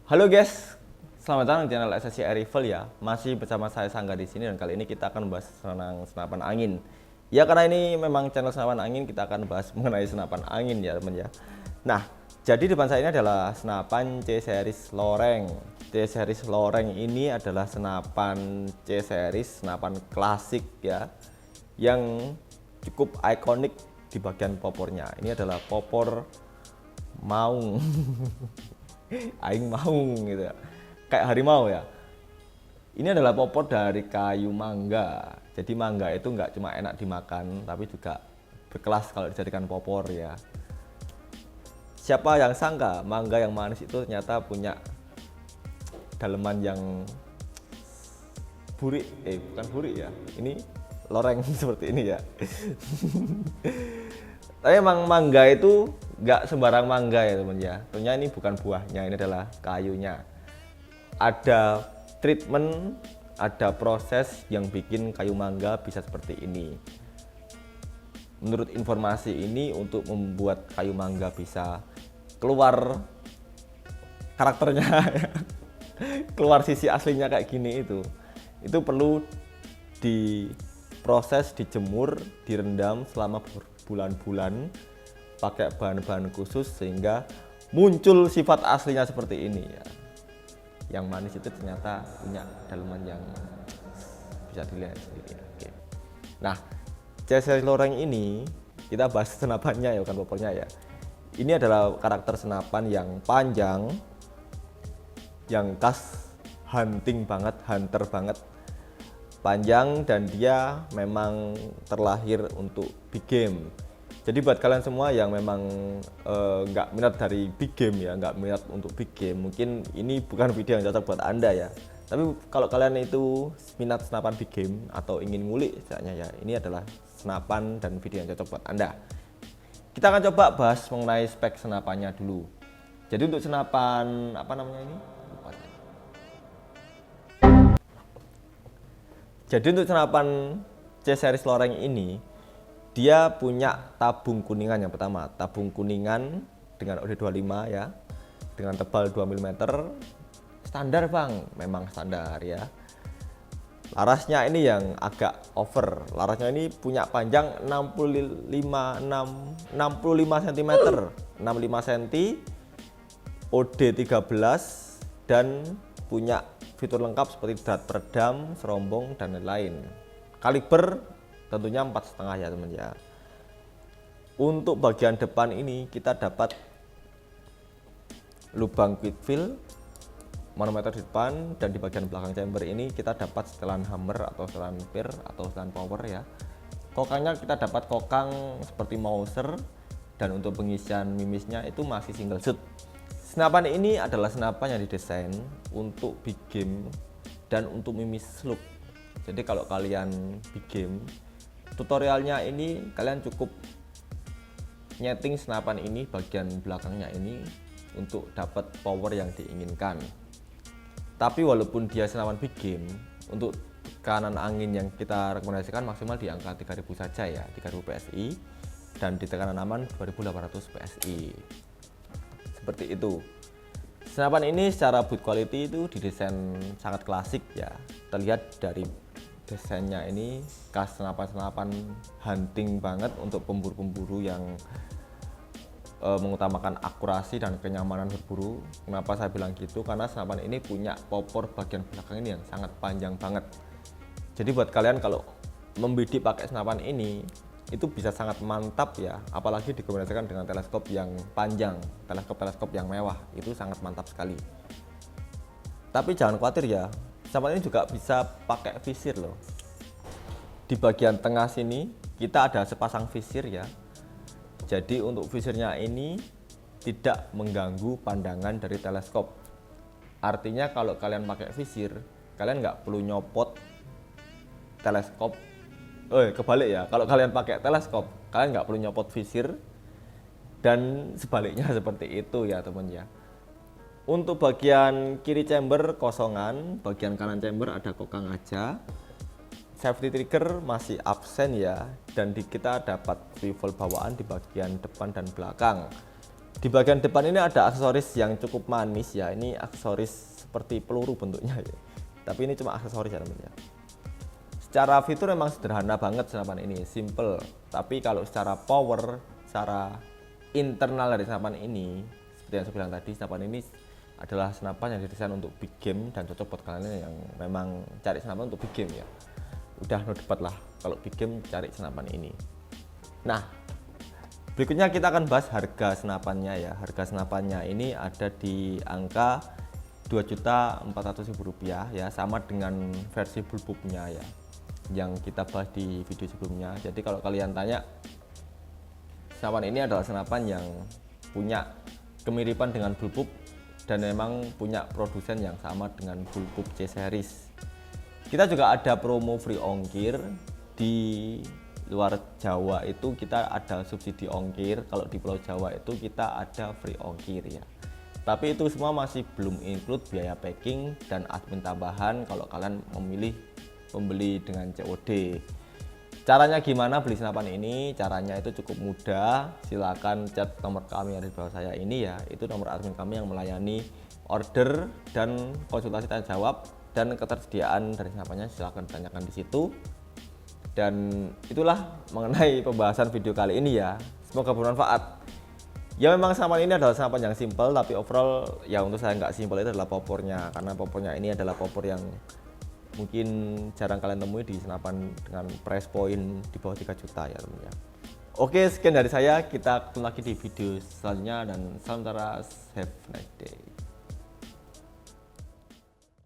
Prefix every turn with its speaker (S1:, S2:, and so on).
S1: Halo guys, selamat datang di channel SSC Air Rifle ya. Masih bersama saya Sangga di sini dan kali ini kita akan bahas tentang senapan angin. Ya karena ini memang channel senapan angin, kita akan bahas mengenai senapan angin ya teman ya. Nah, jadi depan saya ini adalah senapan C-Series Loreng. C-Series Loreng ini adalah senapan C-Series, senapan klasik ya, yang cukup ikonik di bagian popornya. Ini adalah popor maung. Aing maung gitu ya, kayak harimau ya. Ini adalah popor dari kayu mangga. Jadi mangga itu nggak cuma enak dimakan tapi juga berkelas kalau dijadikan popor ya. Siapa yang sangka mangga yang manis itu ternyata punya daleman yang burik, bukan burik ya, ini loreng seperti ini ya. Tapi emang mangga itu nggak sembarang mangga ya teman ya. Tentunya ini bukan buahnya, ini adalah kayunya. Ada treatment, ada proses yang bikin kayu mangga bisa seperti ini. Menurut informasi ini, untuk membuat kayu mangga bisa keluar karakternya, keluar sisi aslinya kayak gini, itu perlu diproses, dijemur, direndam selama berbulan-bulan pakai bahan-bahan khusus sehingga muncul sifat aslinya seperti ini ya. Yang manis itu ternyata punya daleman yang bisa dilihat sendiri. Oke. Nah, C-Series Loreng ini kita bahas senapannya ya, bukan popornya ya. Ini adalah karakter senapan yang panjang, yang khas hunting banget, hunter banget, panjang, dan dia memang terlahir untuk big game. Jadi buat kalian semua yang memang nggak minat dari big game ya, nggak minat untuk big game, mungkin ini bukan video yang cocok buat anda ya. Tapi kalau kalian itu minat senapan big game atau ingin ngulik misalnya ya, ini adalah senapan dan video yang cocok buat anda. Kita akan coba bahas mengenai spek senapannya dulu. Jadi untuk senapan apa namanya ini? Lupa. Jadi untuk senapan C-Series Loreng ini, dia punya tabung kuningan yang pertama. Tabung kuningan dengan OD25 ya, dengan tebal 2 mm. Standar bang, memang standar ya. Larasnya ini yang agak over. Larasnya ini punya panjang 65 cm, 65 cm, OD13, dan punya fitur lengkap seperti drat peredam, serombong, dan lain-lain. Kaliber tentunya 4,5 ya teman ya. Untuk bagian depan ini kita dapat lubang quick fill, manometer di depan, dan di bagian belakang chamber ini kita dapat setelan hammer atau setelan pir atau setelan power ya. Kokangnya kita dapat kokang seperti Mauser, dan untuk pengisian mimisnya itu masih single shoot. Senapan ini adalah senapan yang didesain untuk big game dan untuk mimis slug. Jadi kalau kalian big game, tutorialnya ini kalian cukup nyeting senapan ini bagian belakangnya ini untuk dapat power yang diinginkan. Tapi walaupun dia senapan big game, untuk tekanan angin yang kita rekomendasikan maksimal di angka 3000 saja ya, 3000 PSI, dan di tekanan aman 2800 PSI. Seperti itu. Senapan ini secara build quality itu didesain sangat klasik ya. Terlihat dari desainnya ini khas senapan-senapan hunting banget untuk pemburu-pemburu yang mengutamakan akurasi dan kenyamanan berburu. Kenapa saya bilang gitu? Karena senapan ini punya popor bagian belakang ini yang sangat panjang banget. Jadi buat kalian kalau membidik pakai senapan ini itu bisa sangat mantap ya, apalagi dikombinasikan dengan teleskop yang panjang, teleskop yang mewah, itu sangat mantap sekali. Tapi jangan khawatir ya, senapan ini juga bisa pakai visir loh. Di bagian tengah sini kita ada sepasang visir ya. Jadi untuk visirnya ini tidak mengganggu pandangan dari teleskop. Artinya kalau kalian pakai visir, kalian nggak perlu nyopot teleskop. Kebalik ya, kalau kalian pakai teleskop, kalian nggak perlu nyopot visir, dan sebaliknya seperti itu ya teman ya. Untuk bagian kiri chamber kosongan, bagian kanan chamber ada kokang aja. Safety trigger masih absen ya, dan kita dapat swivel bawaan di bagian depan dan belakang. Di bagian depan ini ada aksesoris yang cukup manis ya. Ini aksesoris seperti peluru bentuknya ya. Tapi ini cuma aksesoris ya teman-teman ya. Secara fitur memang sederhana banget senapan ini, simple. Tapi kalau secara power, secara internal dari senapan ini, seperti yang saya bilang tadi, senapan ini adalah senapan yang didesain untuk big game dan cocok buat kalian yang memang cari senapan untuk big game ya. Udah no debat lah, kalau big game cari senapan ini. Nah, berikutnya kita akan bahas harga senapannya ya. Harga senapannya ini ada di angka Rp2.400.000 ya, sama dengan versi bullpup-nya ya, yang kita bahas di video sebelumnya. Jadi kalau kalian tanya, senapan ini adalah senapan yang punya kemiripan dengan bullpup dan memang punya produsen yang sama dengan bullpup C series. Kita juga ada promo free ongkir. Di luar Jawa itu kita ada subsidi ongkir, kalau di Pulau Jawa itu kita ada free ongkir ya. Tapi itu semua masih belum include biaya packing dan admin tambahan kalau kalian memilih membeli dengan COD. Caranya gimana beli senapan ini? Caranya itu cukup mudah. Silakan chat nomor kami yang ada di bawah saya ini ya. Itu nomor admin kami yang melayani order dan konsultasi tanya jawab, dan ketersediaan dari senapannya silakan tanyakan di situ. Dan itulah mengenai pembahasan video kali ini ya. Semoga bermanfaat. Ya memang senapan ini adalah senapan yang simple, tapi overall ya untuk saya nggak simple itu adalah popornya, karena popornya ini adalah popor yang mungkin jarang kalian temui di senapan dengan price point di bawah 3 juta ya teman-teman ya. Oke, sekian dari saya, kita ketemu lagi di video selanjutnya dan salam taras, have a nice day.